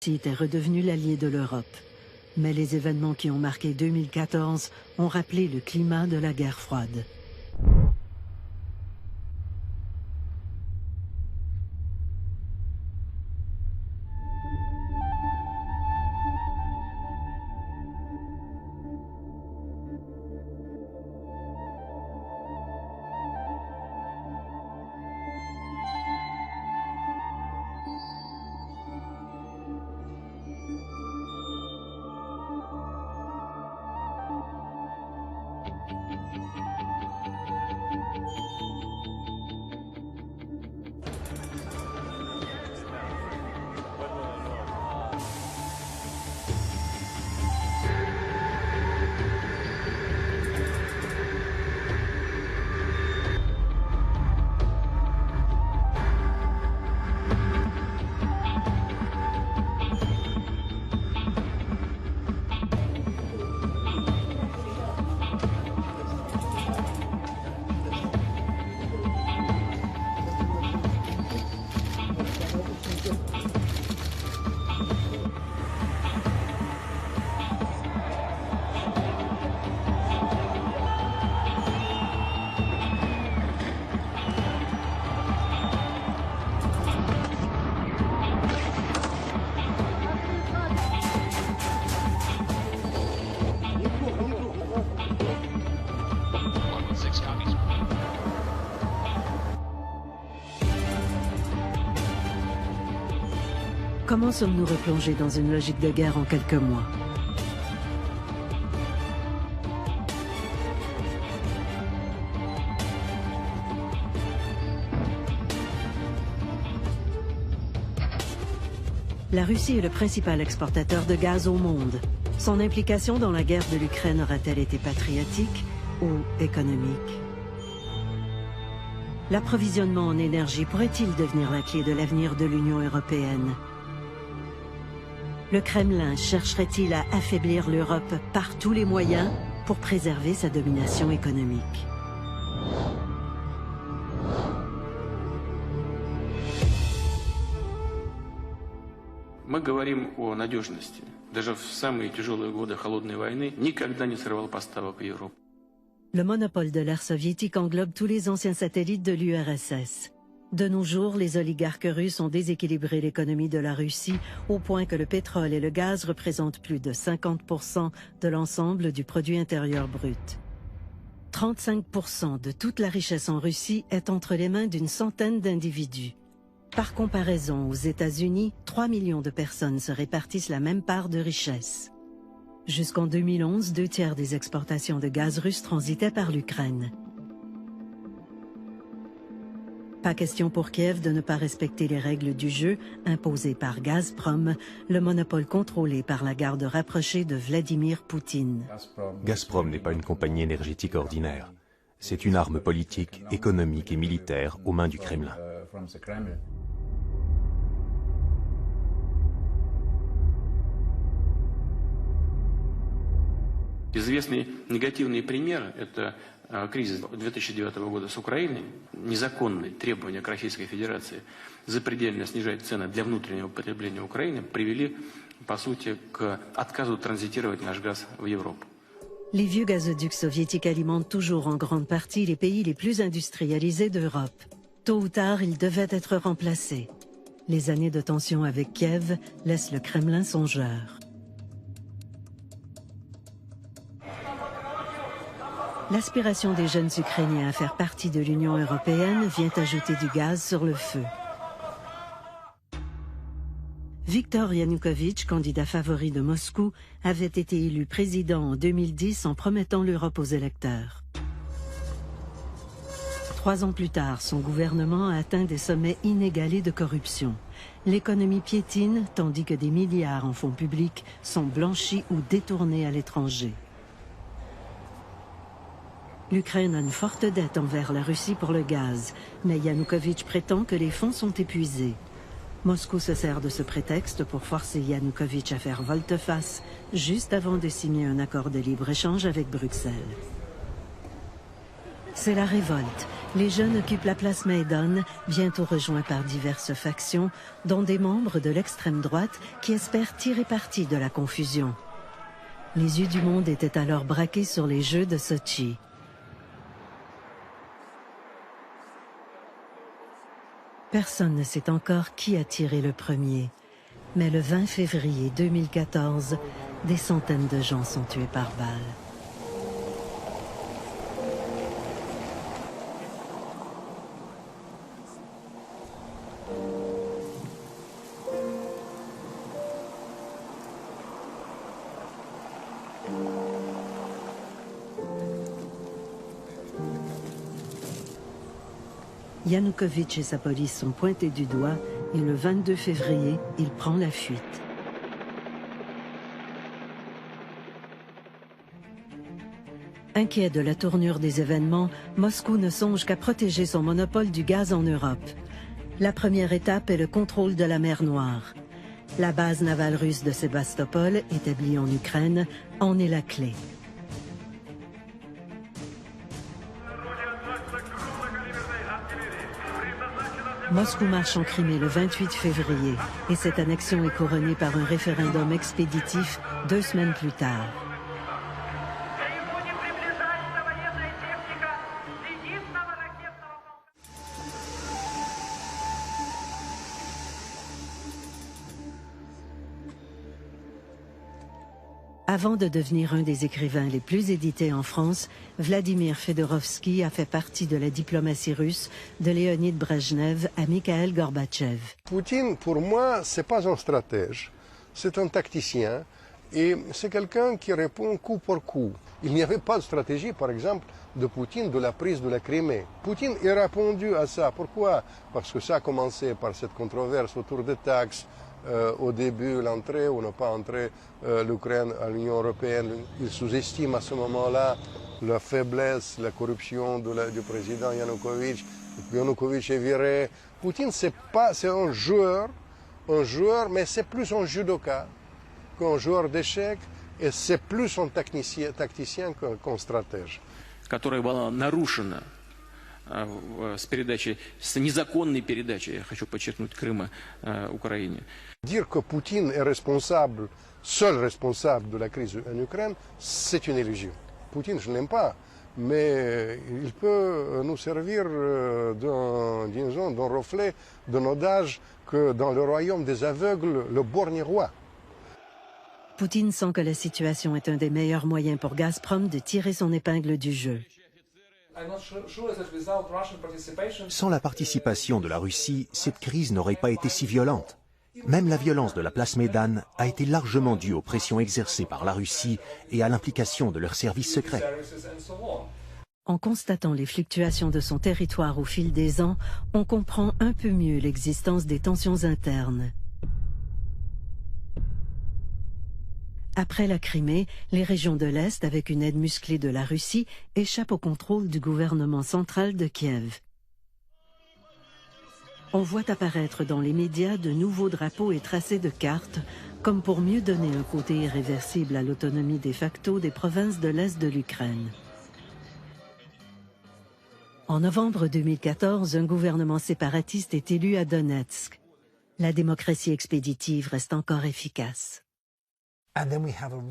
était redevenu l'allié de l'Europe. Mais les événements qui ont marqué 2014 ont rappelé le climat de la guerre froide. Comment sommes-nous replongés dans une logique de guerre en quelques mois? La Russie est le principal exportateur de gaz au monde. Son implication dans la guerre de l'Ukraine aura-t-elle été patriotique ou économique? L'approvisionnement en énergie pourrait-il devenir la clé de l'avenir de l'Union européenne? Le Kremlin chercherait-il à affaiblir l'Europe par tous les moyens pour préserver sa domination économique? Мы говорим о надежности. Даже в самые тяжелые годы холодной войны никогда не срывал поставок в Европу. Le monopole de l'ère soviétique englobe tous les anciens satellites de l'URSS. De nos jours, les oligarques russes ont déséquilibré l'économie de la Russie au point que le pétrole et le gaz représentent plus de 50% de l'ensemble du produit intérieur brut. 35% de toute la richesse en Russie est entre les mains d'une centaine d'individus. Par comparaison, aux États-Unis, 3 millions de personnes se répartissent la même part de richesse. Jusqu'en 2011, 2/3 des exportations de gaz russe transitaient par l'Ukraine. Pas question pour Kiev de ne pas respecter les règles du jeu imposées par Gazprom, le monopole contrôlé par la garde rapprochée de Vladimir Poutine. Gazprom n'est pas une compagnie énergétique ordinaire. C'est une arme politique, économique et militaire aux mains du Kremlin. Известный негативный пример – это кризис 2009 года с Украиной, незаконные требования к Российской Федерации запредельно снижать цены для внутреннего потребления Украины привели, по сути, к отказу транзитировать наш газ в Европу. Les vieux gazoducs soviétiques alimentent toujours en grande partie les pays les plus industrialisés d'Europe. Tôt ou tard, ils devaient être remplacés. Les années de tension avec Kiev laissent le Kremlin songeur. L'aspiration des jeunes Ukrainiens à faire partie de l'Union européenne vient ajouter du gaz sur le feu. Viktor Yanukovych, candidat favori de Moscou, avait été élu président en 2010 en promettant l'Europe aux électeurs. 3 ans plus tard, son gouvernement a atteint des sommets inégalés de corruption. L'économie piétine, tandis que des milliards en fonds publics sont blanchis ou détournés à l'étranger. L'Ukraine a une forte dette envers la Russie pour le gaz, mais Yanukovych prétend que les fonds sont épuisés. Moscou se sert de ce prétexte pour forcer Yanukovych à faire volte-face juste avant de signer un accord de libre-échange avec Bruxelles. C'est la révolte. Les jeunes occupent la place Maïdan, bientôt rejoints par diverses factions, dont des membres de l'extrême droite qui espèrent tirer parti de la confusion. Les yeux du monde étaient alors braqués sur les Jeux de Sotchi. Personne ne sait encore qui a tiré le premier. Mais le 20 février 2014, des centaines de gens sont tués par balle. Yanukovych et sa police sont pointés du doigt et le 22 février, il prend la fuite. Inquiet de la tournure des événements, Moscou ne songe qu'à protéger son monopole du gaz en Europe. La première étape est le contrôle de la mer Noire. La base navale russe de Sébastopol, établie en Ukraine, en est la clé. Moscou marche en Crimée le 28 février et cette annexion est couronnée par un référendum expéditif 2 semaines plus tard. Avant de devenir un des écrivains les plus édités en France, Vladimir Fedorovski a fait partie de la diplomatie russe de Léonid Brejnev à Mikhail Gorbatchev. Poutine, pour moi, ce n'est pas un stratège, c'est un tacticien et c'est quelqu'un qui répond coup pour coup. Il n'y avait pas de stratégie, par exemple, de Poutine de la prise de la Crimée. Poutine a répondu à ça. Pourquoi? Parce que ça a commencé par cette controverse autour des taxes. Au début, l'entrée ou ne pas entrer l'Ukraine à l'Union européenne. Il sous-estime à ce moment-là la faiblesse, la corruption du président Yanukovych. Yanukovych est viré. Poutine, c'est un joueur, mais c'est plus un judoka qu'un joueur d'échecs et c'est plus un tacticien qu'un stratège. Которая была нарушена с незаконной передачей, я хочу подчеркнуть, Крыма Украине. Dire que Poutine est responsable, seul responsable de la crise en Ukraine, c'est une illusion. Poutine, je ne l'aime pas, mais il peut nous servir d'un reflet de nos âges que dans le royaume des aveugles, le borgne roi. Poutine sent que la situation est un des meilleurs moyens pour Gazprom de tirer son épingle du jeu. Sans la participation de la Russie, cette crise n'aurait pas été si violente. Même la violence de la place Maïdan a été largement due aux pressions exercées par la Russie et à l'implication de leurs services secrets. En constatant les fluctuations de son territoire au fil des ans, on comprend un peu mieux l'existence des tensions internes. Après la Crimée, les régions de l'Est, avec une aide musclée de la Russie, échappent au contrôle du gouvernement central de Kiev. On voit apparaître dans les médias de nouveaux drapeaux et tracés de cartes, comme pour mieux donner un côté irréversible à l'autonomie de facto des provinces de l'Est de l'Ukraine. En novembre 2014, un gouvernement séparatiste est élu à Donetsk. La démocratie expéditive reste encore efficace.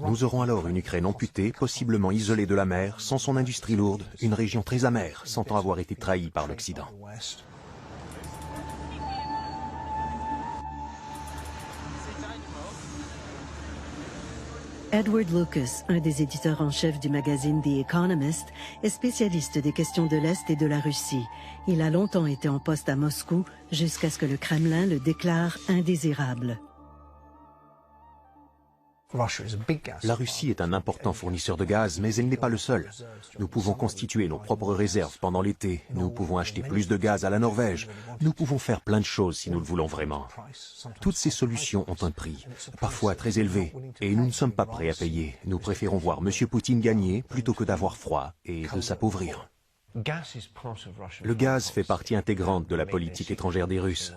Nous aurons alors une Ukraine amputée, possiblement isolée de la mer, sans son industrie lourde, une région très amère, sentant avoir été trahie par l'Occident. Edward Lucas, un des éditeurs en chef du magazine The Economist, est spécialiste des questions de l'Est et de la Russie. Il a longtemps été en poste à Moscou, jusqu'à ce que le Kremlin le déclare indésirable. La Russie est un important fournisseur de gaz, mais elle n'est pas le seul. Nous pouvons constituer nos propres réserves pendant l'été. Nous pouvons acheter plus de gaz à la Norvège. Nous pouvons faire plein de choses si nous le voulons vraiment. Toutes ces solutions ont un prix, parfois très élevé, et nous ne sommes pas prêts à payer. Nous préférons voir M. Poutine gagner plutôt que d'avoir froid et de s'appauvrir. Le gaz fait partie intégrante de la politique étrangère des Russes.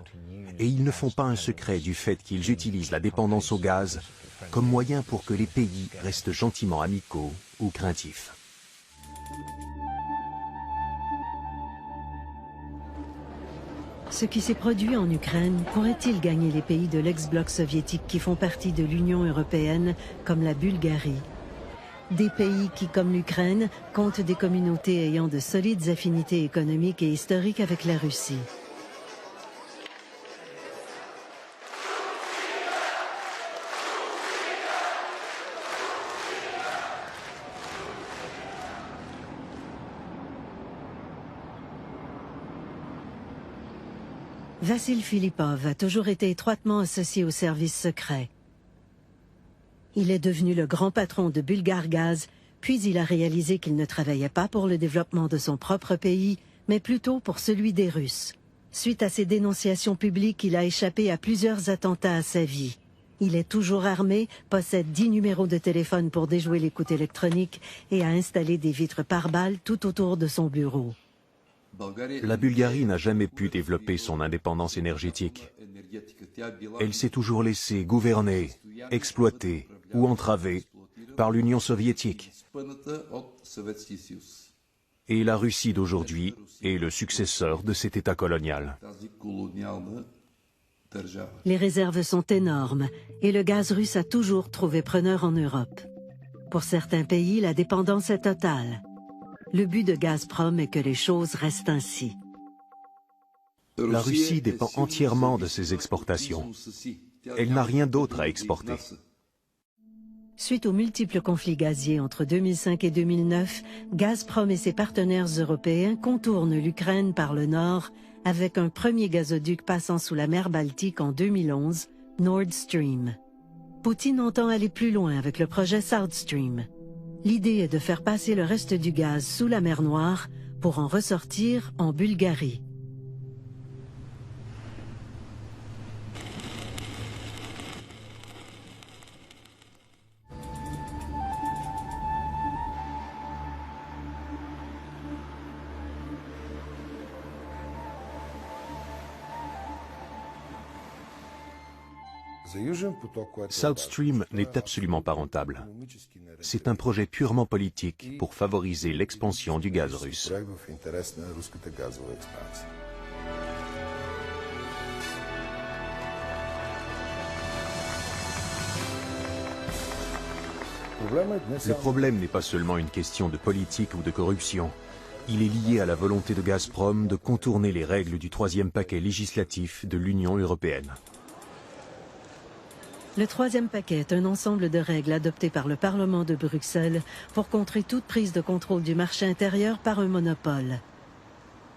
Et ils ne font pas un secret du fait qu'ils utilisent la dépendance au gaz comme moyen pour que les pays restent gentiment amicaux ou craintifs. Ce qui s'est produit en Ukraine pourrait-il gagner les pays de l'ex-bloc soviétique qui font partie de l'Union européenne, comme la Bulgarie? Des pays qui, comme l'Ukraine, comptent des communautés ayant de solides affinités économiques et historiques avec la Russie. Vassil Filippov a toujours été étroitement associé au service secret. Il est devenu le grand patron de Bulgargaz, puis il a réalisé qu'il ne travaillait pas pour le développement de son propre pays, mais plutôt pour celui des Russes. Suite à ses dénonciations publiques, il a échappé à plusieurs attentats à sa vie. Il est toujours armé, possède 10 numéros de téléphone pour déjouer l'écoute électronique et a installé des vitres pare-balles tout autour de son bureau. La Bulgarie n'a jamais pu développer son indépendance énergétique. Elle s'est toujours laissée gouverner, exploiter ou entraver par l'Union soviétique. Et la Russie d'aujourd'hui est le successeur de cet État colonial. Les réserves sont énormes et le gaz russe a toujours trouvé preneur en Europe. Pour certains pays, la dépendance est totale. Le but de Gazprom est que les choses restent ainsi. La Russie dépend entièrement de ses exportations. Elle n'a rien d'autre à exporter. Suite aux multiples conflits gaziers entre 2005 et 2009, Gazprom et ses partenaires européens contournent l'Ukraine par le nord avec un premier gazoduc passant sous la mer Baltique en 2011, Nord Stream. Poutine entend aller plus loin avec le projet South Stream. L'idée est de faire passer le reste du gaz sous la mer Noire pour en ressortir en Bulgarie. South Stream n'est absolument pas rentable. C'est un projet purement politique pour favoriser l'expansion du gaz russe. Le problème n'est pas seulement une question de politique ou de corruption. Il est lié à la volonté de Gazprom de contourner les règles du troisième paquet législatif de l'Union européenne. Le troisième paquet est un ensemble de règles adoptées par le Parlement de Bruxelles pour contrer toute prise de contrôle du marché intérieur par un monopole.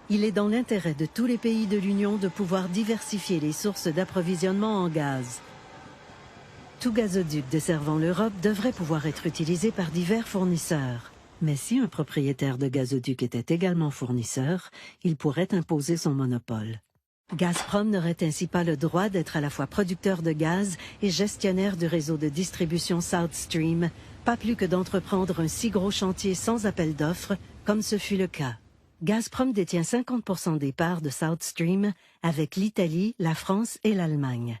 Il est dans l'intérêt de tous les pays de l'Union de pouvoir diversifier les sources d'approvisionnement en gaz. Tout gazoduc desservant l'Europe devrait pouvoir être utilisé par divers fournisseurs. Mais si un propriétaire de gazoduc était également fournisseur, il pourrait imposer son monopole. Gazprom n'aurait ainsi pas le droit d'être à la fois producteur de gaz et gestionnaire du réseau de distribution South Stream, pas plus que d'entreprendre un si gros chantier sans appel d'offres, comme ce fut le cas. Gazprom détient 50% des parts de South Stream avec l'Italie, la France et l'Allemagne.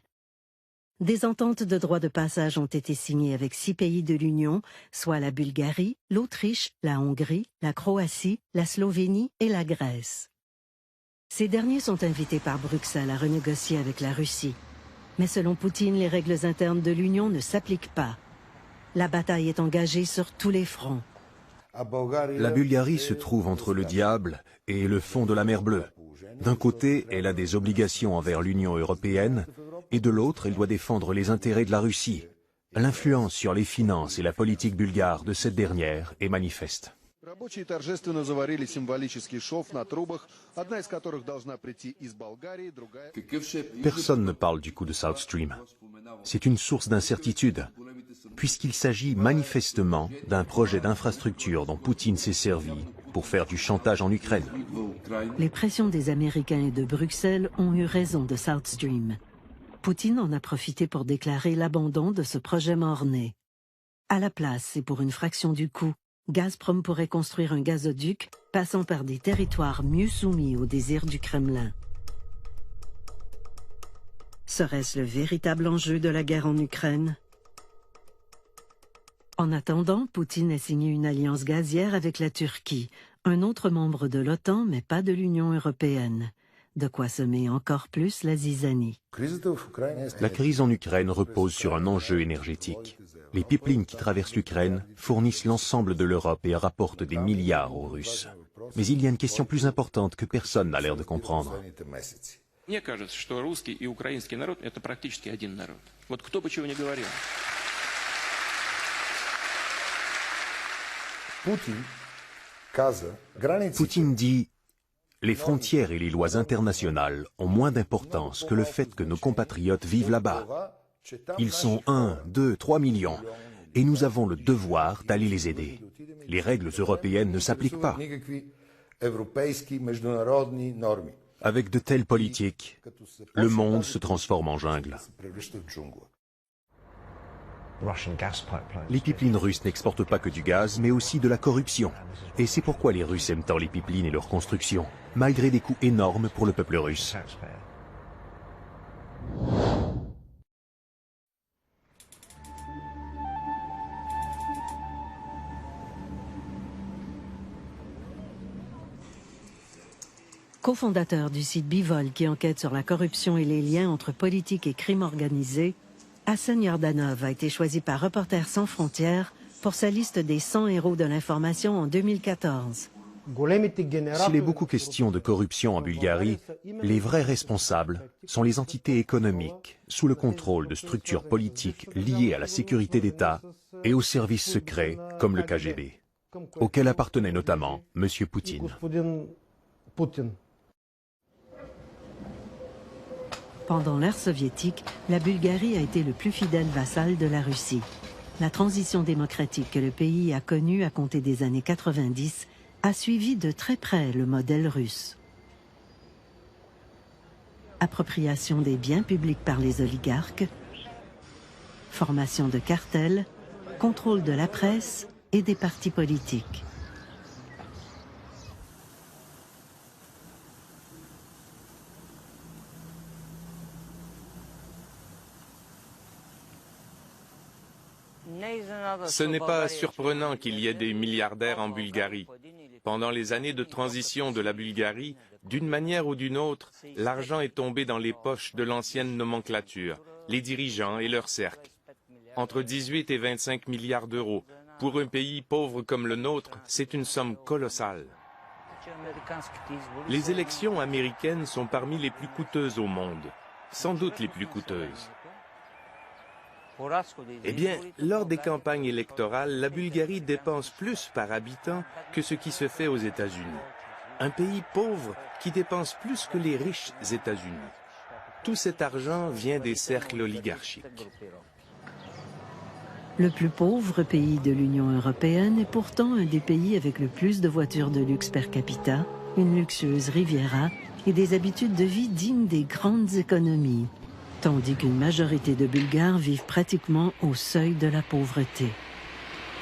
Des ententes de droit de passage ont été signées avec 6 pays de l'Union, soit la Bulgarie, l'Autriche, la Hongrie, la Croatie, la Slovénie et la Grèce. Ces derniers sont invités par Bruxelles à renégocier avec la Russie. Mais selon Poutine, les règles internes de l'Union ne s'appliquent pas. La bataille est engagée sur tous les fronts. La Bulgarie se trouve entre le diable et le fond de la mer Bleue. D'un côté, elle a des obligations envers l'Union européenne, et de l'autre, elle doit défendre les intérêts de la Russie. L'influence sur les finances et la politique bulgare de cette dernière est manifeste. Personne ne parle du coût de South Stream. C'est une source d'incertitude, puisqu'il s'agit manifestement d'un projet d'infrastructure dont Poutine s'est servi pour faire du chantage en Ukraine. Les pressions des Américains et de Bruxelles ont eu raison de South Stream. Poutine en a profité pour déclarer l'abandon de ce projet mort-né. À la place, et pour une fraction du coût, Gazprom pourrait construire un gazoduc passant par des territoires mieux soumis aux désirs du Kremlin. Serait-ce le véritable enjeu de la guerre en Ukraine? En attendant, Poutine a signé une alliance gazière avec la Turquie, un autre membre de l'OTAN mais pas de l'Union européenne. de quoi semer encore plus la zizanie. La crise en Ukraine repose sur un enjeu énergétique. Les pipelines qui traversent l'Ukraine fournissent l'ensemble de l'Europe et rapportent des milliards aux Russes. Mais il y a une question plus importante que personne n'a l'air de comprendre. Мне кажется, что русский и украинский народ – это практически один народ. Вот кто бы чего ни говорил. Poutine dit « Les frontières et les lois internationales ont moins d'importance que le fait que nos compatriotes vivent là-bas. Ils sont 1, 2, 3 millions et nous avons le devoir d'aller les aider. Les règles européennes ne s'appliquent pas. » Avec de telles politiques, le monde se transforme en jungle. Les pipelines russes n'exportent pas que du gaz, mais aussi de la corruption. Et c'est pourquoi les Russes aiment tant les pipelines et leur construction, malgré des coûts énormes pour le peuple russe. Co-fondateur du site Bivol qui enquête sur la corruption et les liens entre politique et crime organisé, Hassan Yordanov a été choisi par Reporters sans frontières pour sa liste des 100 héros de l'information en 2014. S'il est beaucoup question de corruption en Bulgarie, les vrais responsables sont les entités économiques sous le contrôle de structures politiques liées à la sécurité d'État et aux services secrets comme le KGB, auquel appartenait notamment M. Poutine. Pendant l'ère soviétique, la Bulgarie a été le plus fidèle vassal de la Russie. La transition démocratique que le pays a connue à compter des années 90 a suivi de très près le modèle russe. Appropriation des biens publics par les oligarques, formation de cartels, contrôle de la presse et des partis politiques. Ce n'est pas surprenant qu'il y ait des milliardaires en Bulgarie. Pendant les années de transition de la Bulgarie, d'une manière ou d'une autre, l'argent est tombé dans les poches de l'ancienne nomenclature, les dirigeants et leurs cercles. Entre 18 et 25 milliards d'euros. Pour un pays pauvre comme le nôtre, c'est une somme colossale. Les élections américaines sont parmi les plus coûteuses au monde, sans doute les plus coûteuses. Eh bien, lors des campagnes électorales, la Bulgarie dépense plus par habitant que ce qui se fait aux États-Unis. Un pays pauvre qui dépense plus que les riches États-Unis. Tout cet argent vient des cercles oligarchiques. Le plus pauvre pays de l'Union européenne est pourtant un des pays avec le plus de voitures de luxe per capita, une luxueuse Riviera et des habitudes de vie dignes des grandes économies. Tandis qu'une majorité de Bulgares vivent pratiquement au seuil de la pauvreté.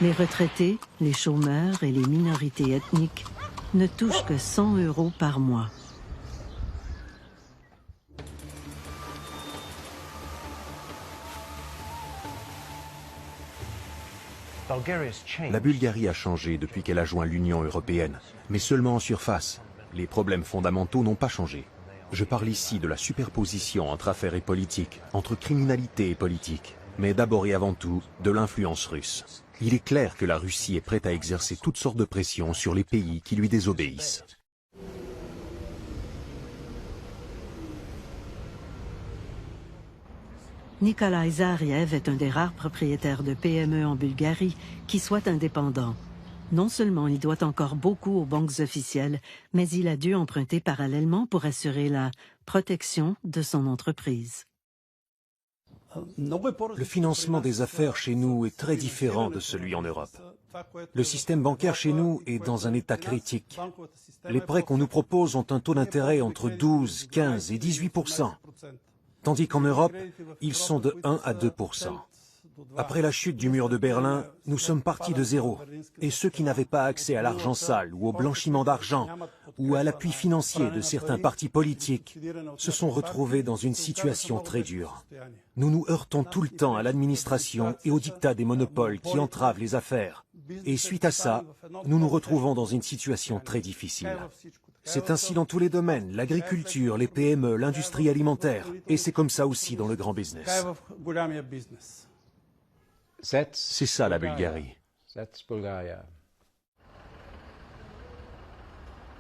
Les retraités, les chômeurs et les minorités ethniques ne touchent que 100 € par mois. La Bulgarie a changé depuis qu'elle a joint l'Union européenne, mais seulement en surface. Les problèmes fondamentaux n'ont pas changé. Je parle ici de la superposition entre affaires et politique, entre criminalité et politique, mais d'abord et avant tout de l'influence russe. Il est clair que la Russie est prête à exercer toutes sortes de pressions sur les pays qui lui désobéissent. Nikolai Zariev est un des rares propriétaires de PME en Bulgarie qui soit indépendant. Non seulement il doit encore beaucoup aux banques officielles, mais il a dû emprunter parallèlement pour assurer la protection de son entreprise. Le financement des affaires chez nous est très différent de celui en Europe. Le système bancaire chez nous est dans un état critique. Les prêts qu'on nous propose ont un taux d'intérêt entre 12, 15 et 18%, tandis qu'en Europe, ils sont de 1 à 2%. Après la chute du mur de Berlin, nous sommes partis de zéro. Et ceux qui n'avaient pas accès à l'argent sale ou au blanchiment d'argent ou à l'appui financier de certains partis politiques se sont retrouvés dans une situation très dure. Nous nous heurtons tout le temps à l'administration et au diktat des monopoles qui entravent les affaires. Et suite à ça, nous nous retrouvons dans une situation très difficile. C'est ainsi dans tous les domaines, l'agriculture, les PME, l'industrie alimentaire. Et c'est comme ça aussi dans le grand business. C'est ça la Bulgarie.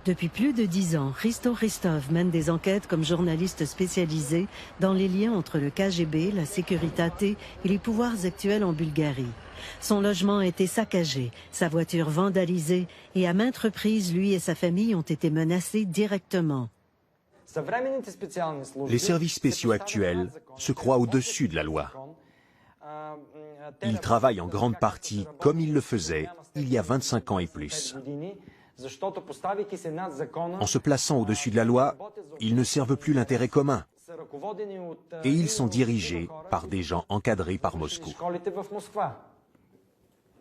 Depuis plus de 10 ans, Hristo Hristov mène des enquêtes comme journaliste spécialisé dans les liens entre le KGB, la Securitate et les pouvoirs actuels en Bulgarie. Son logement a été saccagé, sa voiture vandalisée et à maintes reprises, lui et sa famille ont été menacés directement. Les services spéciaux actuels se croient au-dessus de la loi. Ils travaillent en grande partie comme ils le faisaient il y a 25 ans et plus. En se plaçant au-dessus de la loi, ils ne servent plus l'intérêt commun. Et ils sont dirigés par des gens encadrés par Moscou.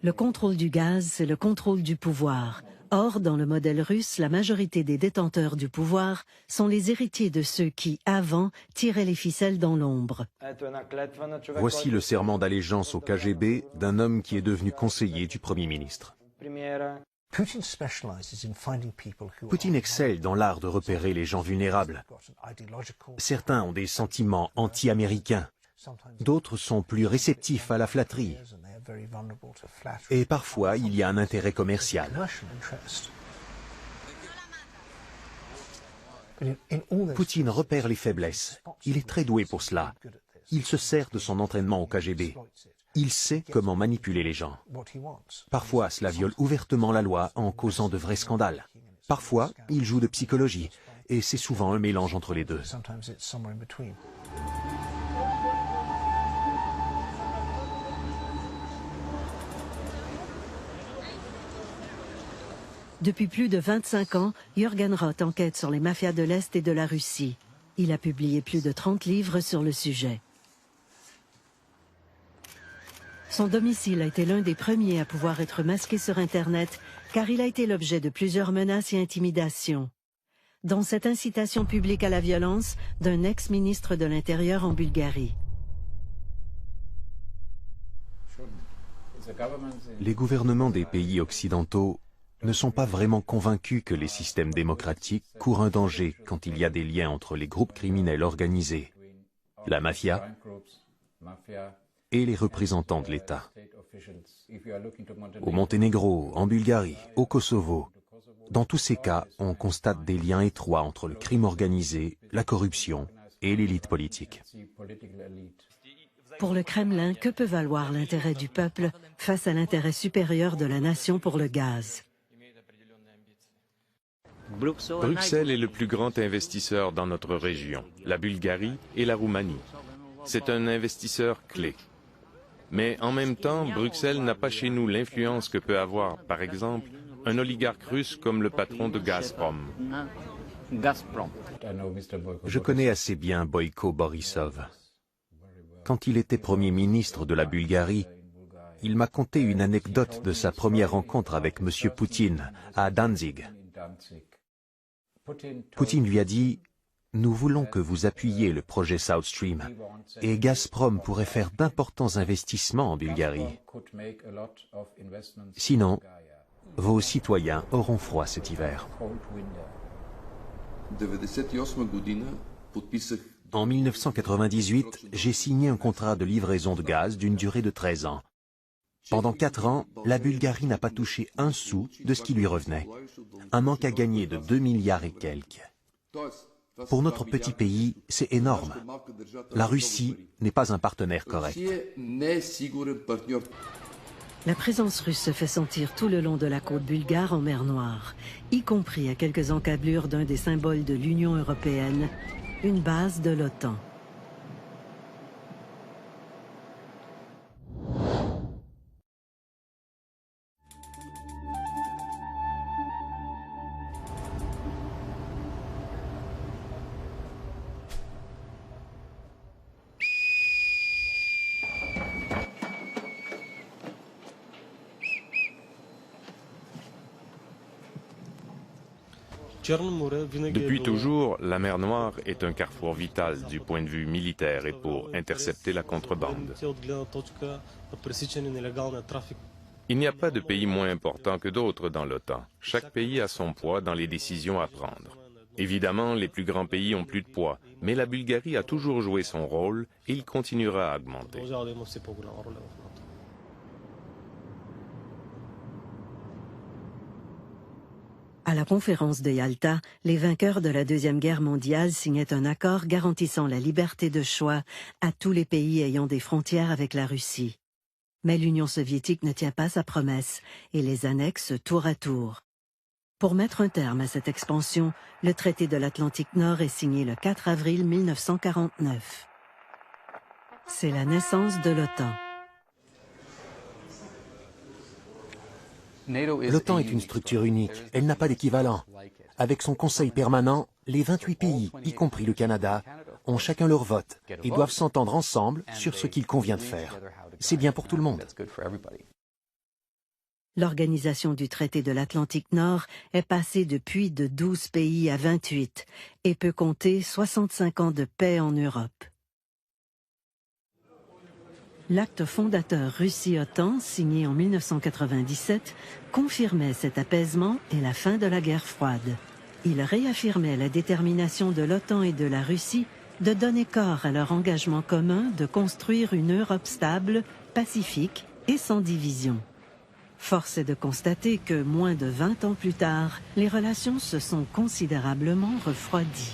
Le contrôle du gaz, c'est le contrôle du pouvoir. Or, dans le modèle russe, la majorité des détenteurs du pouvoir sont les héritiers de ceux qui, avant, tiraient les ficelles dans l'ombre. Voici le serment d'allégeance au KGB d'un homme qui est devenu conseiller du Premier ministre. Poutine excelle dans l'art de repérer les gens vulnérables. Certains ont des sentiments anti-américains, d'autres sont plus réceptifs à la flatterie. Et parfois, il y a un intérêt commercial. Poutine repère les faiblesses. Il est très doué pour cela. Il se sert de son entraînement au KGB. Il sait comment manipuler les gens. Parfois, cela viole ouvertement la loi en causant de vrais scandales. Parfois, il joue de psychologie. Et c'est souvent un mélange entre les deux. Depuis plus de 25 ans, Jürgen Roth enquête sur les mafias de l'Est et de la Russie. Il a publié plus de 30 livres sur le sujet. Son domicile a été l'un des premiers à pouvoir être masqué sur Internet, car il a été l'objet de plusieurs menaces et intimidations, dont cette incitation publique à la violence d'un ex-ministre de l'Intérieur en Bulgarie. Les gouvernements des pays occidentaux ne sont pas vraiment convaincus que les systèmes démocratiques courent un danger quand il y a des liens entre les groupes criminels organisés, la mafia et les représentants de l'État. Au Monténégro, en Bulgarie, au Kosovo, dans tous ces cas, on constate des liens étroits entre le crime organisé, la corruption et l'élite politique. Pour le Kremlin, que peut valoir l'intérêt du peuple face à l'intérêt supérieur de la nation pour le gaz? Bruxelles est le plus grand investisseur dans notre région, la Bulgarie et la Roumanie. C'est un investisseur clé. Mais en même temps, Bruxelles n'a pas chez nous l'influence que peut avoir, par exemple, un oligarque russe comme le patron de Gazprom. Je connais assez bien Boyko Borisov. Quand il était Premier ministre de la Bulgarie, il m'a conté une anecdote de sa première rencontre avec M. Poutine à Danzig. Poutine lui a dit « Nous voulons que vous appuyiez le projet South Stream et Gazprom pourrait faire d'importants investissements en Bulgarie. Sinon, vos citoyens auront froid cet hiver. » En 1998, j'ai signé un contrat de livraison de gaz d'une durée de 13 ans. Pendant 4 ans, la Bulgarie n'a pas touché un sou de ce qui lui revenait. Un manque à gagner de 2 milliards et quelques. Pour notre petit pays, c'est énorme. La Russie n'est pas un partenaire correct. La présence russe se fait sentir tout le long de la côte bulgare en mer Noire, y compris à quelques encablures d'un des symboles de l'Union européenne, une base de l'OTAN. Depuis toujours, la mer Noire est un carrefour vital du point de vue militaire et pour intercepter la contrebande. Il n'y a pas de pays moins important que d'autres dans l'OTAN. Chaque pays a son poids dans les décisions à prendre. Évidemment, les plus grands pays ont plus de poids, mais la Bulgarie a toujours joué son rôle et il continuera à augmenter. À la conférence de Yalta, les vainqueurs de la Deuxième Guerre mondiale signaient un accord garantissant la liberté de choix à tous les pays ayant des frontières avec la Russie. Mais l'Union soviétique ne tient pas sa promesse et les annexe tour à tour. Pour mettre un terme à cette expansion, le traité de l'Atlantique Nord est signé le 4 avril 1949. C'est la naissance de l'OTAN. L'OTAN est une structure unique, elle n'a pas d'équivalent. Avec son conseil permanent, les 28 pays, y compris le Canada, ont chacun leur vote et doivent s'entendre ensemble sur ce qu'il convient de faire. C'est bien pour tout le monde. L'organisation du traité de l'Atlantique Nord est passée depuis de 12 pays à 28 et peut compter 65 ans de paix en Europe. L'acte fondateur Russie-OTAN, signé en 1997, confirmait cet apaisement et la fin de la guerre froide. Il réaffirmait la détermination de l'OTAN et de la Russie de donner corps à leur engagement commun de construire une Europe stable, pacifique et sans division. Force est de constater que, moins de 20 ans plus tard, les relations se sont considérablement refroidies.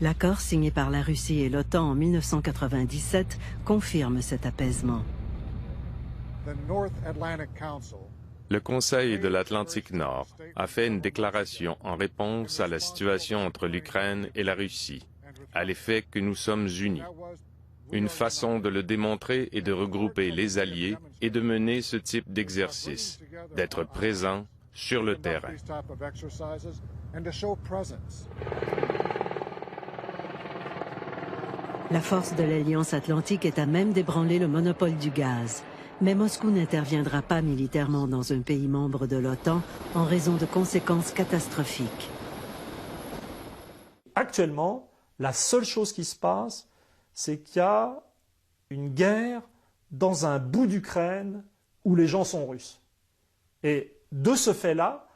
L'accord signé par la Russie et l'OTAN en 1997 confirme cet apaisement. Le Conseil de l'Atlantique Nord a fait une déclaration en réponse à la situation entre l'Ukraine et la Russie, à l'effet que nous sommes unis. Une façon de le démontrer est de regrouper les alliés et de mener ce type d'exercice, d'être présent sur le terrain. La force de l'Alliance atlantique est à même d'ébranler le monopole du gaz. Mais Moscou n'interviendra pas militairement dans un pays membre de l'OTAN en raison de conséquences catastrophiques. Actuellement, la seule chose qui se passe, c'est qu'il y a une guerre dans un bout d'Ukraine où les gens sont russes. Et de ce fait-là,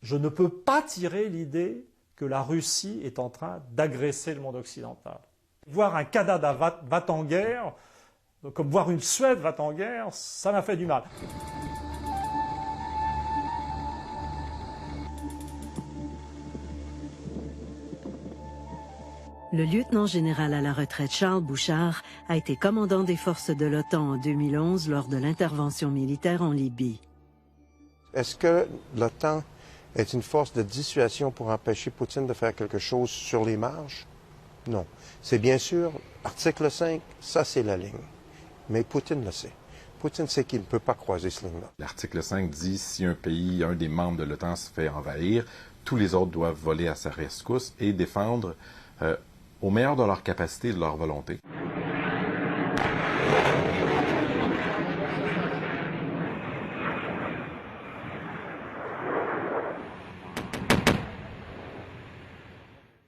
je ne peux pas tirer l'idée que la Russie est en train d'agresser le monde occidental. Voir un Canada va en guerre, comme voir une Suède va en guerre, ça m'a fait du mal. Le lieutenant général à la retraite Charles Bouchard a été commandant des forces de l'OTAN en 2011 lors de l'intervention militaire en Libye. Est-ce que l'OTAN est une force de dissuasion pour empêcher Poutine de faire quelque chose sur les marges? Non. C'est bien sûr, article 5, ça c'est la ligne. Mais Poutine le sait. Poutine sait qu'il ne peut pas croiser cette ligne-là. L'article 5 dit si un pays, un des membres de l'OTAN se fait envahir, tous les autres doivent voler à sa rescousse et défendre au meilleur de leur capacité et de leur volonté.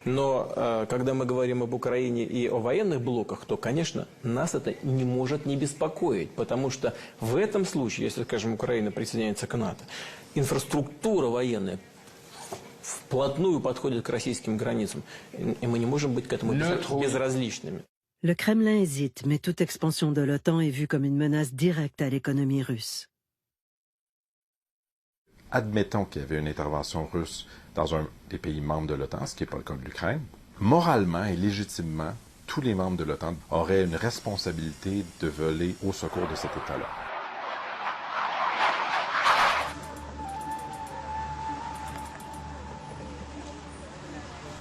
Но когда мы говорим об Украине и о военных блоках, то, конечно, нас это не может не беспокоить, потому что в этом случае, если, скажем, Украина присоединяется к НАТО, инфраструктура военная вплотную подходит к российским границам, и мы не можем быть к этому безразличными. Le Kremlin hésite, mais toute expansion de l'OTAN est vue comme une menace directe à l'économie russe. Admettons qu'il y avait une intervention russe dans un des pays membres de l'OTAN, ce qui n'est pas le cas de l'Ukraine. Moralement et légitimement, tous les membres de l'OTAN auraient une responsabilité de voler au secours de cet État-là.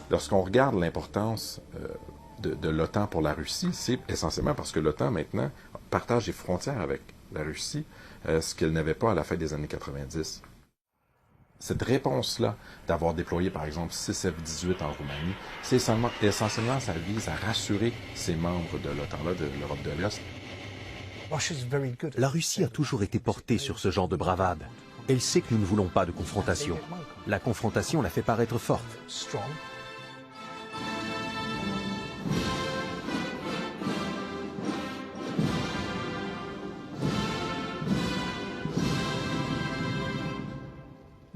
Lorsqu'on regarde l'importance de l'OTAN pour la Russie, c'est essentiellement parce que l'OTAN, maintenant, partage les frontières avec la Russie, ce qu'elle n'avait pas à la fin des années 90. Cette réponse-là, d'avoir déployé, par exemple, 6 F-18 en Roumanie, c'est essentiellement, ça vise à rassurer ces membres de l'OTAN-là, de l'Europe de l'Est. La Russie a toujours été portée sur ce genre de bravade. Elle sait que nous ne voulons pas de confrontation. La confrontation la fait paraître forte.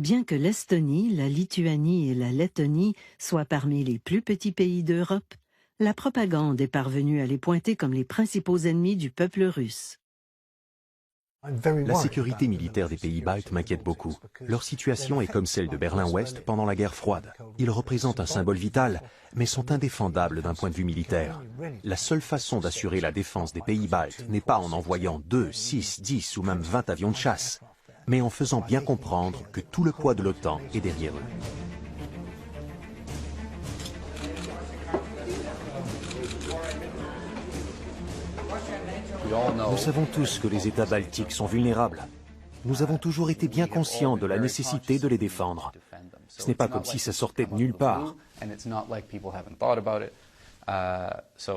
Bien que l'Estonie, la Lituanie et la Lettonie soient parmi les plus petits pays d'Europe, la propagande est parvenue à les pointer comme les principaux ennemis du peuple russe. La sécurité militaire des pays baltes m'inquiète beaucoup. Leur situation est comme celle de Berlin-Ouest pendant la guerre froide. Ils représentent un symbole vital, mais sont indéfendables d'un point de vue militaire. La seule façon d'assurer la défense des pays baltes n'est pas en envoyant 2, 6, 10 ou même 20 avions de chasse, mais en faisant bien comprendre que tout le poids de l'OTAN est derrière eux. Nous savons tous que les États baltiques sont vulnérables. Nous avons toujours été bien conscients de la nécessité de les défendre. Ce n'est pas comme si ça sortait de nulle part.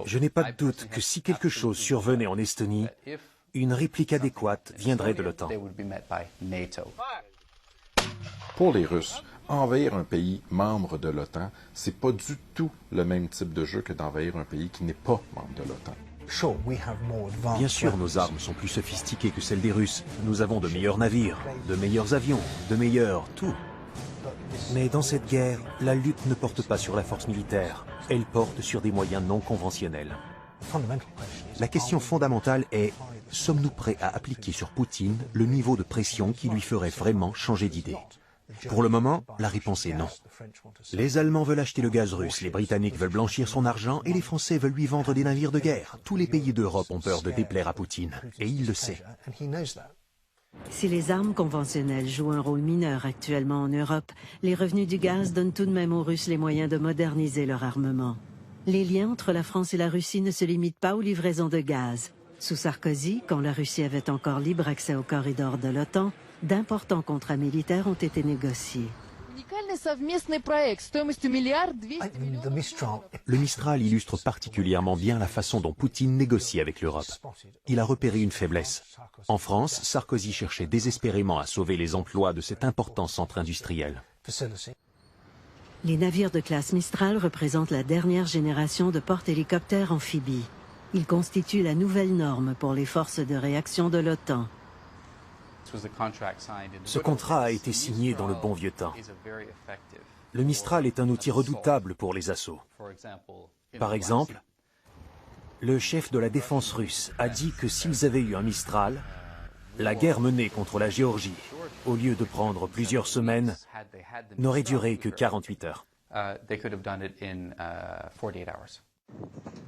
Je n'ai pas de doute que si quelque chose survenait en Estonie, une réplique adéquate viendrait de l'OTAN. Pour les Russes, envahir un pays membre de l'OTAN, c'est pas du tout le même type de jeu que d'envahir un pays qui n'est pas membre de l'OTAN. Bien sûr, nos armes sont plus sophistiquées que celles des Russes. Nous avons de meilleurs navires, de meilleurs avions, de meilleurs tout. Mais dans cette guerre, la lutte ne porte pas sur la force militaire. Elle porte sur des moyens non conventionnels. La question fondamentale est, sommes-nous prêts à appliquer sur Poutine le niveau de pression qui lui ferait vraiment changer d'idée? Pour le moment, la réponse est non. Les Allemands veulent acheter le gaz russe, les Britanniques veulent blanchir son argent et les Français veulent lui vendre des navires de guerre. Tous les pays d'Europe ont peur de déplaire à Poutine, et il le sait. Si les armes conventionnelles jouent un rôle mineur actuellement en Europe, les revenus du gaz donnent tout de même aux Russes les moyens de moderniser leur armement. Les liens entre la France et la Russie ne se limitent pas aux livraisons de gaz. Sous Sarkozy, quand la Russie avait encore libre accès au corridor de l'OTAN, d'importants contrats militaires ont été négociés. Le Mistral illustre particulièrement bien la façon dont Poutine négocie avec l'Europe. Il a repéré une faiblesse. En France, Sarkozy cherchait désespérément à sauver les emplois de cet important centre industriel. Les navires de classe Mistral représentent la dernière génération de porte-hélicoptères amphibies. Ils constituent la nouvelle norme pour les forces de réaction de l'OTAN. Ce contrat a été signé dans le bon vieux temps. Le Mistral est un outil redoutable pour les assauts. Par exemple, le chef de la défense russe a dit que s'ils avaient eu un Mistral, la guerre menée contre la Géorgie, au lieu de prendre plusieurs semaines, n'aurait duré que 48 heures.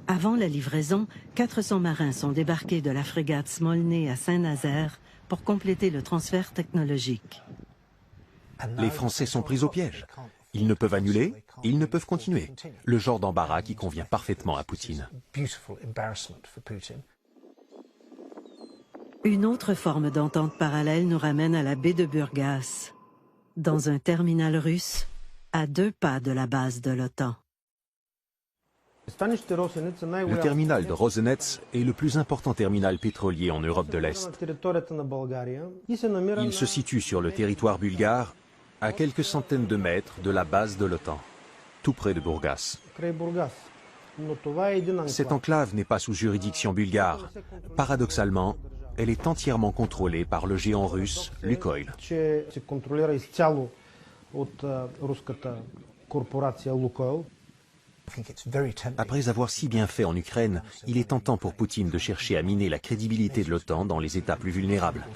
Avant la livraison, 400 marins sont débarqués de la frégate Smolny à Saint-Nazaire pour compléter le transfert technologique. Les Français sont pris au piège. Ils ne peuvent annuler, ils ne peuvent continuer. Le genre d'embarras qui convient parfaitement à Poutine. Une autre forme d'entente parallèle nous ramène à la baie de Burgas, dans un terminal russe, à 2 pas de la base de l'OTAN. Le terminal de Rosenets est le plus important terminal pétrolier en Europe de l'Est. Il se situe sur le territoire bulgare, à quelques centaines de mètres de la base de l'OTAN, tout près de Burgas. Cette enclave n'est pas sous juridiction bulgare. Paradoxalement, elle est entièrement contrôlée par le géant russe Lukoil. Après avoir si bien fait en Ukraine, il est tentant pour Poutine de chercher à miner la crédibilité de l'OTAN dans les États plus vulnérables.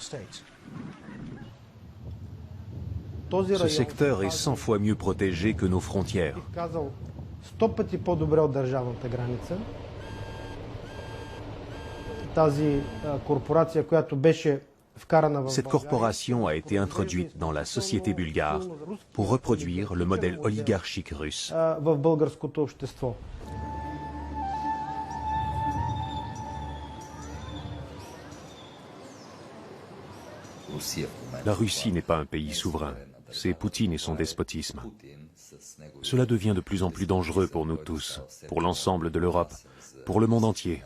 Ce secteur est 100 fois mieux protégé que nos frontières. Cette corporation a été introduite dans la société bulgare pour reproduire le modèle oligarchique russe. La Russie n'est pas un pays souverain, c'est Poutine et son despotisme. Cela devient de plus en plus dangereux pour nous tous, pour l'ensemble de l'Europe, pour le monde entier,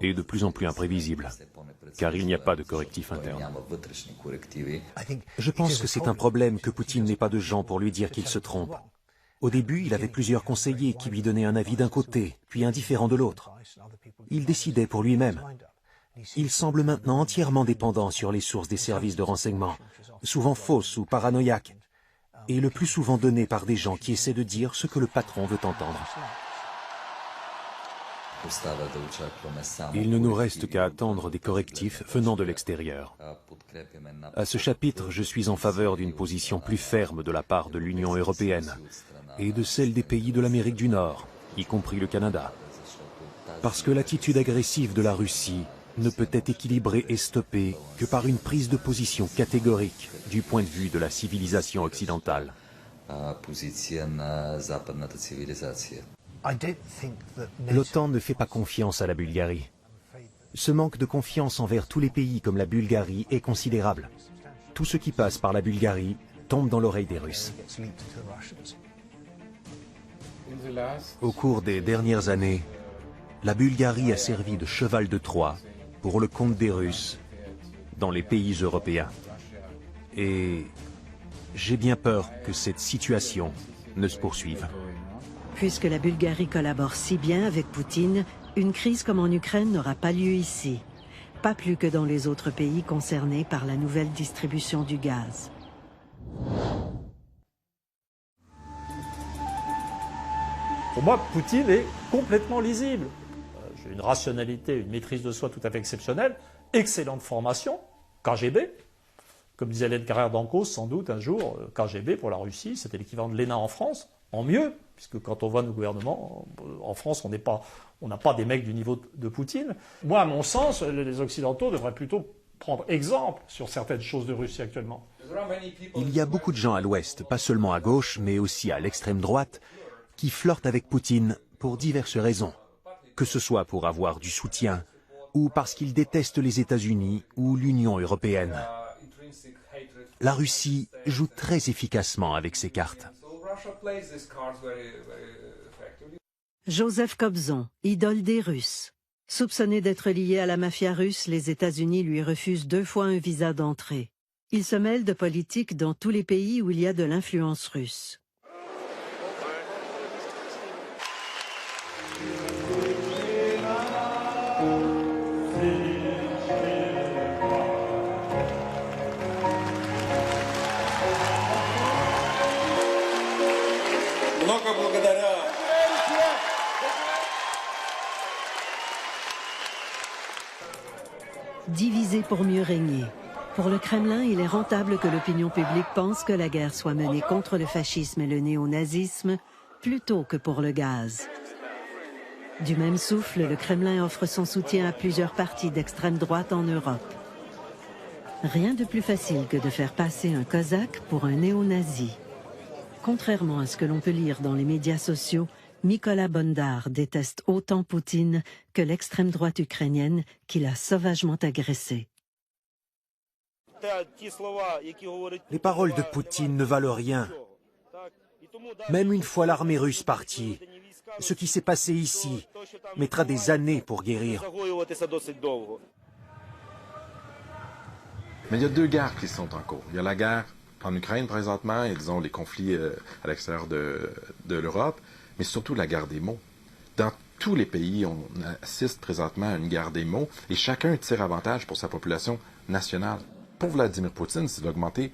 et de plus en plus imprévisible, car il n'y a pas de correctif interne. Je pense que c'est un problème que Poutine n'ait pas de gens pour lui dire qu'il se trompe. Au début, il avait plusieurs conseillers qui lui donnaient un avis d'un côté, puis un différent de l'autre. Il décidait pour lui-même. Il semble maintenant entièrement dépendant sur les sources des services de renseignement, souvent fausses ou paranoïaques. et le plus souvent donné par des gens qui essaient de dire ce que le patron veut entendre. Il ne nous reste qu'à attendre des correctifs venant de l'extérieur. À ce chapitre, je suis en faveur d'une position plus ferme de la part de l'Union européenne et de celle des pays de l'Amérique du Nord, y compris le Canada. Parce que l'attitude agressive de la Russie ne peut être équilibrée et stoppée que par une prise de position catégorique du point de vue de la civilisation occidentale. L'OTAN ne fait pas confiance à la Bulgarie. Ce manque de confiance envers tous les pays comme la Bulgarie est considérable. Tout ce qui passe par la Bulgarie tombe dans l'oreille des Russes. Au cours des dernières années, la Bulgarie a servi de cheval de Troie pour le compte des Russes dans les pays européens. Et j'ai bien peur que cette situation ne se poursuive. Puisque la Bulgarie collabore si bien avec Poutine, une crise comme en Ukraine n'aura pas lieu ici. Pas plus que dans les autres pays concernés par la nouvelle distribution du gaz. Pour moi, Poutine est complètement lisible. J'ai une rationalité, une maîtrise de soi tout à fait exceptionnelle, excellente formation, KGB. Comme disait Hélène Carrère d'Ancos, sans doute un jour, KGB pour la Russie, c'était l'équivalent de l'ENA en France, en mieux, puisque quand on voit nos gouvernements, en France, on n'a pas des mecs du niveau de Poutine. Moi, à mon sens, les Occidentaux devraient plutôt prendre exemple sur certaines choses de Russie actuellement. Il y a beaucoup de gens à l'Ouest, pas seulement à gauche, mais aussi à l'extrême droite, qui flirtent avec Poutine pour diverses raisons, que ce soit pour avoir du soutien ou parce qu'ils détestent les États-Unis ou l'Union européenne. La Russie joue très efficacement avec ces cartes. Joseph Kobzon, idole des Russes. Soupçonné d'être lié à la mafia russe, les États-Unis lui refusent 2 fois un visa d'entrée. Il se mêle de politique dans tous les pays où il y a de l'influence russe. Divisé pour mieux régner. Pour le Kremlin, il est rentable que l'opinion publique pense que la guerre soit menée contre le fascisme et le néonazisme plutôt que pour le gaz. Du même souffle, le Kremlin offre son soutien à plusieurs partis d'extrême droite en Europe. Rien de plus facile que de faire passer un cosaque pour un néo-nazi. Contrairement à ce que l'on peut lire dans les médias sociaux, Mykola Bondar déteste autant Poutine que l'extrême droite ukrainienne qui l'a sauvagement agressé. Les paroles de Poutine ne valent rien. Même une fois l'armée russe partie, ce qui s'est passé ici mettra des années pour guérir. Mais il y a 2 guerres qui sont en cours. Il y a la guerre en Ukraine présentement et disons les conflits à l'extérieur de l'Europe, mais surtout la guerre des mots. Dans tous les pays, on assiste présentement à une guerre des mots et chacun tire avantage pour sa population nationale. Pour Vladimir Poutine, c'est d'augmenter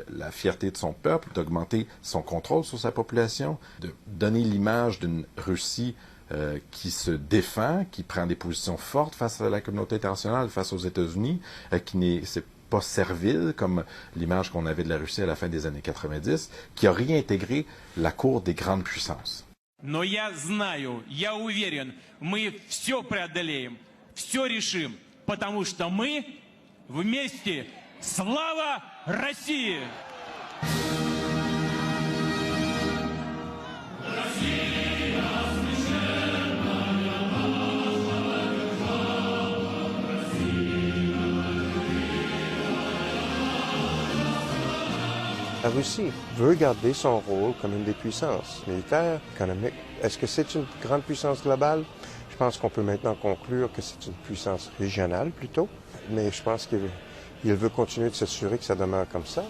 la fierté de son peuple, d'augmenter son contrôle sur sa population, de donner l'image d'une Russie qui se défend, qui prend des positions fortes face à la communauté internationale, face aux États-Unis, qui n'est pas servile, comme l'image qu'on avait de la Russie à la fin des années 90, qui a réintégré la cour des grandes puissances. Но я знаю, я уверен, мы все преодолеем, все решим, потому что мы вместе. Слава России! La Russie veut garder son rôle comme une des puissances militaires, économiques. Est-ce que c'est une grande puissance globale? Je pense qu'on peut maintenant conclure que c'est une puissance régionale plutôt, mais je pense qu'il veut continuer de s'assurer que ça demeure comme ça.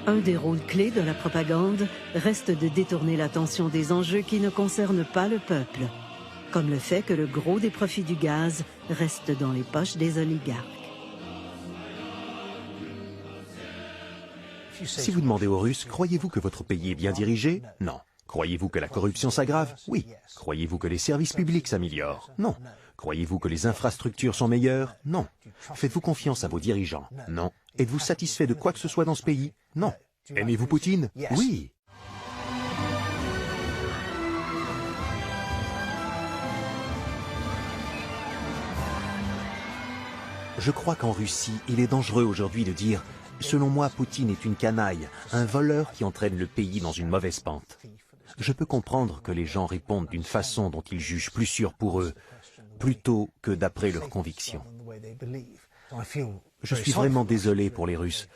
Un des rôles clés de la propagande reste de détourner l'attention des enjeux qui ne concernent pas le peuple, comme le fait que le gros des profits du gaz reste dans les poches des oligarques. Si vous demandez aux Russes, croyez-vous que votre pays est bien dirigé? Non. Croyez-vous que la corruption s'aggrave? Oui. Croyez-vous que les services publics s'améliorent? Non. Croyez-vous que les infrastructures sont meilleures? Non. Faites-vous confiance à vos dirigeants? Non. Êtes-vous satisfait de quoi que ce soit dans ce pays? Non. Aimez-vous Poutine? Oui. Je crois qu'en Russie, il est dangereux aujourd'hui de dire « Selon moi, Poutine est une canaille, un voleur qui entraîne le pays dans une mauvaise pente ». Je peux comprendre que les gens répondent d'une façon dont ils jugent plus sûre pour eux, plutôt que d'après leurs convictions. Je suis vraiment désolé pour les Russes.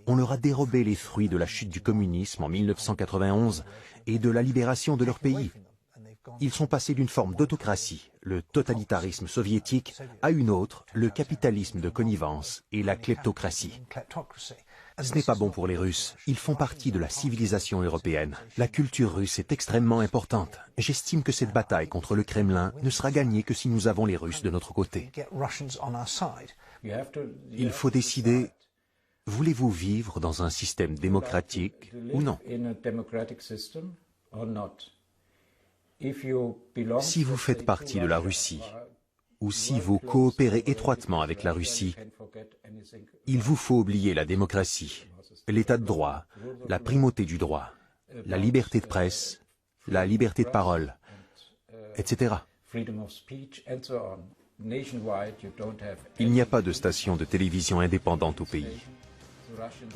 On leur a dérobé les fruits de la chute du communisme en 1991 et de la libération de leur pays. Ils sont passés d'une forme d'autocratie, le totalitarisme soviétique, à une autre, le capitalisme de connivence et la kleptocratie. Ce n'est pas bon pour les Russes. Ils font partie de la civilisation européenne. La culture russe est extrêmement importante. J'estime que cette bataille contre le Kremlin ne sera gagnée que si nous avons les Russes de notre côté. Il faut décider, voulez-vous vivre dans un système démocratique ou non? Si vous faites partie de la Russie, ou si vous coopérez étroitement avec la Russie, il vous faut oublier la démocratie, l'état de droit, la primauté du droit, la liberté de presse, la liberté de parole, etc. Il n'y a pas de station de télévision indépendante au pays.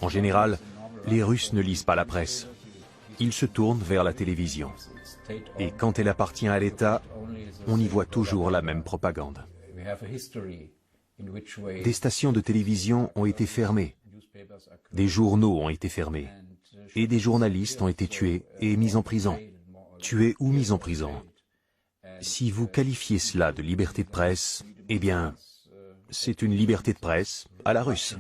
En général, les Russes ne lisent pas la presse. Ils se tournent vers la télévision. Et quand elle appartient à l'État, on y voit toujours la même propagande. Des stations de télévision ont été fermées, des journaux ont été fermés, et des journalistes ont été tués et mis en prison. Tués ou mis en prison. Si vous qualifiez cela de liberté de presse, eh bien, c'est une liberté de presse à la russe.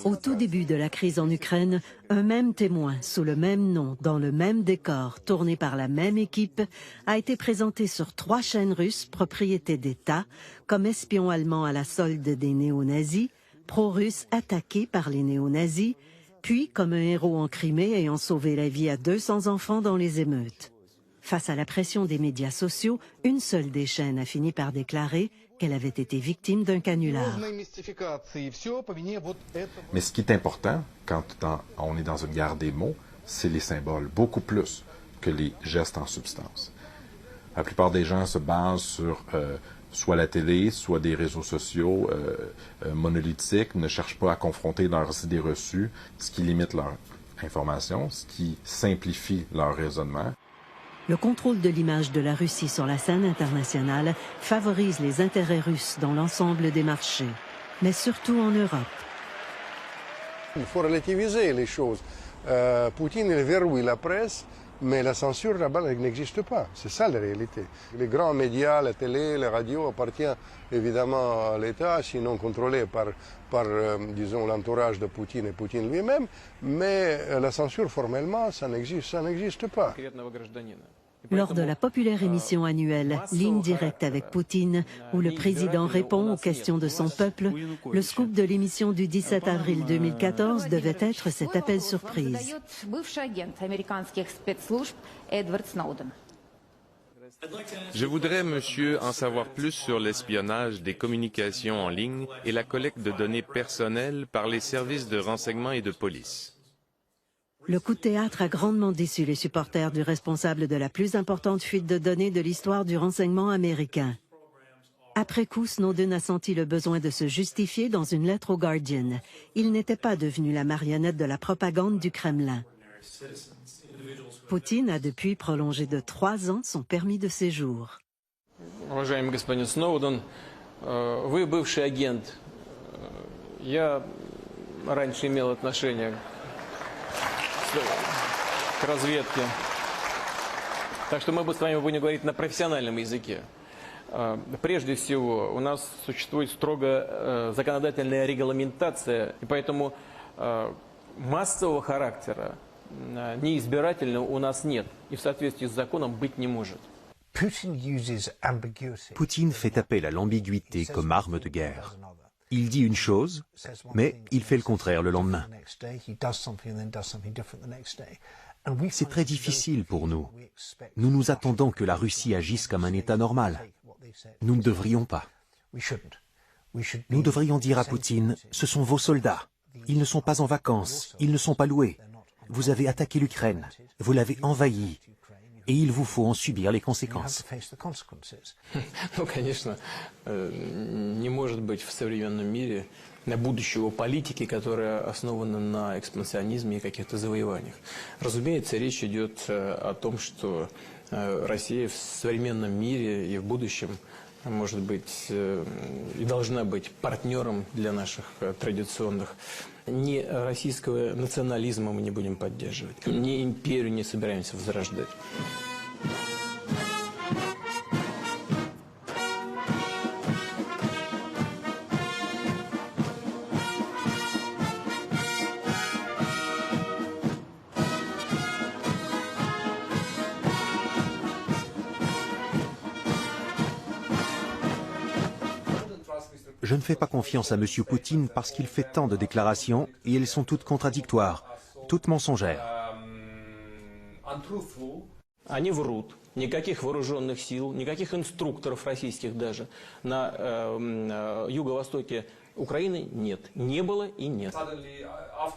Au tout début de la crise en Ukraine, un même témoin, sous le même nom, dans le même décor, tourné par la même équipe, a été présenté sur 3 chaînes russes, propriété d'État, comme espion allemand à la solde des néo-nazis, pro-russe attaqué par les néo-nazis, puis comme un héros en Crimée ayant sauvé la vie à 200 enfants dans les émeutes. Face à la pression des médias sociaux, une seule des chaînes a fini par déclarer qu'elle avait été victime d'un canular. Mais ce qui est important, quand on est dans une guerre des mots, c'est les symboles, beaucoup plus que les gestes en substance. La plupart des gens se basent sur soit la télé, soit des réseaux sociaux monolithiques, ne cherchent pas à confronter leurs idées reçues, ce qui limite leur information, ce qui simplifie leur raisonnement. Le contrôle de l'image de la Russie sur la scène internationale favorise les intérêts russes dans l'ensemble des marchés, mais surtout en Europe. Il faut relativiser les choses. Poutine il verrouille la presse, mais la censure là-bas n'existe pas. C'est ça la réalité. Les grands médias, la télé, la radio appartiennent évidemment à l'État, sinon contrôlés par disons, l'entourage de Poutine et Poutine lui-même, mais la censure formellement, ça n'existe pas. Lors de la populaire émission annuelle Ligne directe avec Poutine, où le président répond aux questions de son peuple, le scoop de l'émission du 17 avril 2014 devait être cet appel surprise. Je voudrais, monsieur, en savoir plus sur l'espionnage des communications en ligne et la collecte de données personnelles par les services de renseignement et de police. Le coup de théâtre a grandement déçu les supporters du responsable de la plus importante fuite de données de l'histoire du renseignement américain. Après coup, Snowden a senti le besoin de se justifier dans une lettre au Guardian. Il n'était pas devenu la marionnette de la propagande du Kremlin. Poutine a depuis prolongé de 3 ans son permis de séjour. Уважаемый господин Сноуден, вы бывший агент. Я раньше имел отношение к разведке. Так что мы с вами будем говорить на профессиональном языке. Прежде всего, у нас существует строгая законодательная регламентация, и поэтому Массового характера, неизбирательного у нас нет, и в соответствии с законом быть не может. Poutine fait appel à l'ambiguïté comme arme de guerre. Il dit une chose, mais il fait le contraire le lendemain. C'est très difficile pour nous. Nous nous attendons que la Russie agisse comme un État normal. Nous ne devrions pas. Nous devrions dire à Poutine, ce sont vos soldats. Ils ne sont pas en vacances, ils ne sont pas loués. Vous avez attaqué l'Ukraine, vous l'avez envahie, et il vous faut en subir les conséquences. Ну, конечно, не может быть в современном мире будущего политики, которая основана на экспансионизме и каких-то завоеваниях. Разумеется, речь идет о том, что Россия в современном мире и в будущем может быть и должна быть партнером для наших традиционных. Ни российского национализма мы не будем поддерживать, ни империю не собираемся возрождать. Je ne fais pas confiance à M. Poutine parce qu'il fait tant de déclarations et elles sont toutes contradictoires, toutes mensongères. Они врут. Никаких вооруженных сил, никаких инструкторов российских даже на юго-востоке Украины нет. Не было и нет.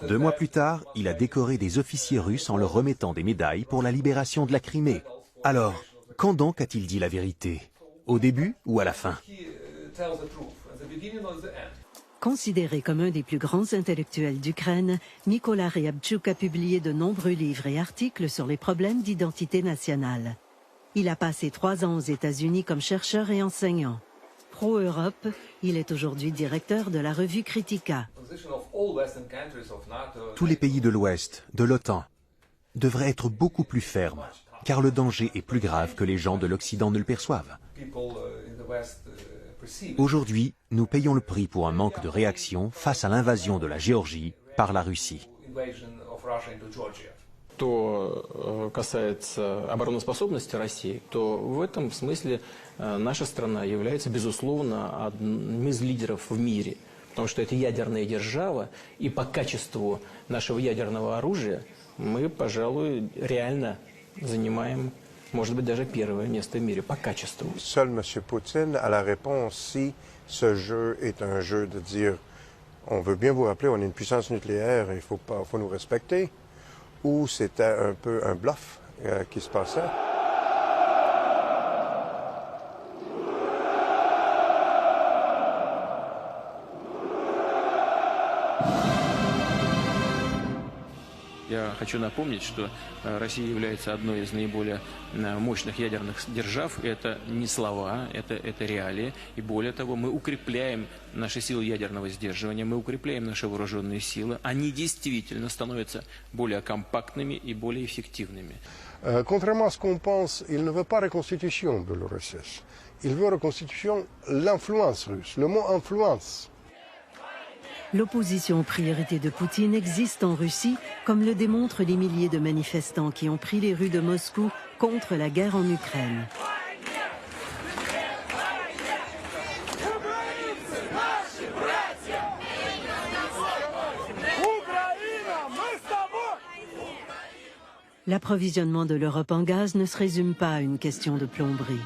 2 mois plus tard, il a décoré des officiers russes en leur remettant des médailles pour la libération de la Crimée. Alors, quand donc a-t-il dit la vérité? Au début ou à la fin? Considéré comme un des plus grands intellectuels d'Ukraine, Mykola Ryabtchouk a publié de nombreux livres et articles sur les problèmes d'identité nationale. Il a passé 3 ans aux États-Unis comme chercheur et enseignant. Pro-Europe, il est aujourd'hui directeur de la revue Kritika. Tous les pays de l'Ouest, de l'OTAN, devraient être beaucoup plus fermes, car le danger est plus grave que les gens de l'Occident ne le perçoivent. Aujourd'hui, nous payons le prix pour un manque de réaction face à l'invasion de la Géorgie par la Russie. Что касается обороноспособности России, то в этом смысле наша страна является, безусловно, одним из лидеров в мире. Потому что это ядерная держава, и по качеству нашего ядерного оружия мы, пожалуй, реально занимаем, может быть, даже первое место в мире по качеству. Seul M. Poutine a la réponse si ce jeu est un jeu de dire on veut bien vous rappeler, on est une puissance nucléaire et il faut nous respecter, ou c'était un peu un bluff qui se passait. Я хочу напомнить, что Россия является одной из наиболее мощных ядерных держав. Это не слова, это реалии. И более того, мы укрепляем наши силы ядерного сдерживания, мы укрепляем наши вооруженные силы. Они действительно становятся более компактными и более эффективными. Contrairement à ce qu'on pense, il ne veut pas reconstitution de l'URSS. Il veut reconstitution l'influence russe, le mot influence. L'opposition aux priorités de Poutine existe en Russie, comme le démontrent les milliers de manifestants qui ont pris les rues de Moscou contre la guerre en Ukraine. L'approvisionnement de l'Europe en gaz ne se résume pas à une question de plomberie.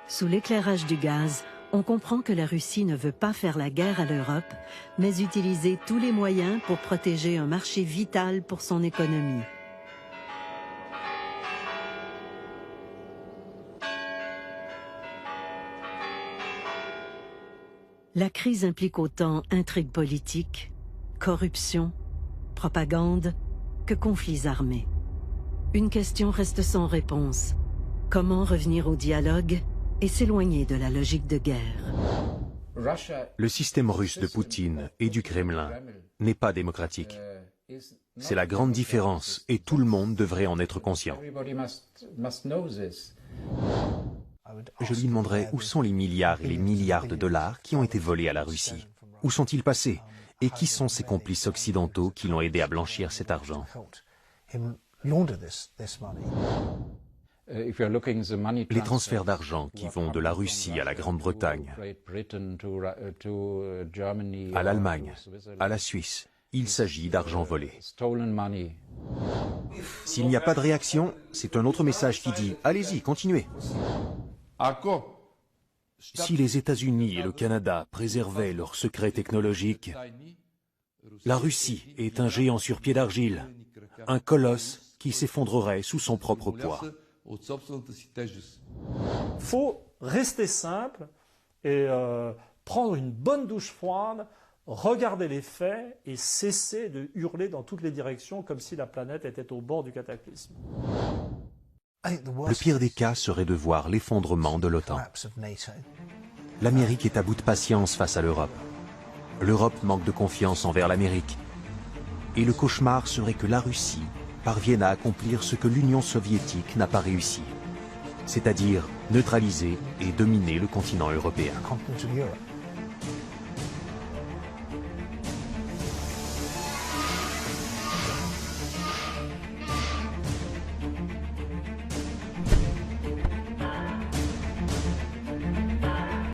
Sous l'éclairage du gaz, on comprend que la Russie ne veut pas faire la guerre à l'Europe, mais utiliser tous les moyens pour protéger un marché vital pour son économie. La crise implique autant intrigues politiques, corruption, propagande que conflits armés. Une question reste sans réponse. Comment revenir au dialogue et s'éloigner de la logique de guerre? Le système russe de Poutine et du Kremlin n'est pas démocratique. C'est la grande différence et tout le monde devrait en être conscient. Je lui demanderai où sont les milliards et les milliards de dollars qui ont été volés à la Russie. Où sont-ils passés? Et qui sont ces complices occidentaux qui l'ont aidé à blanchir cet argent? Les transferts d'argent qui vont de la Russie à la Grande-Bretagne, à l'Allemagne, à la Suisse, il s'agit d'argent volé. S'il n'y a pas de réaction, c'est un autre message qui dit « Allez-y, continuez ». Si les États-Unis et le Canada préservaient leurs secrets technologiques, la Russie est un géant sur pied d'argile, un colosse qui s'effondrerait sous son propre poids. Il faut rester simple et prendre une bonne douche froide, regarder les faits et cesser de hurler dans toutes les directions comme si la planète était au bord du cataclysme. Le pire des cas serait de voir l'effondrement de l'OTAN. L'Amérique est à bout de patience face à l'Europe. L'Europe manque de confiance envers l'Amérique. Et le cauchemar serait que la Russie parvienne à accomplir ce que l'Union soviétique n'a pas réussi, c'est-à-dire neutraliser et dominer le continent européen.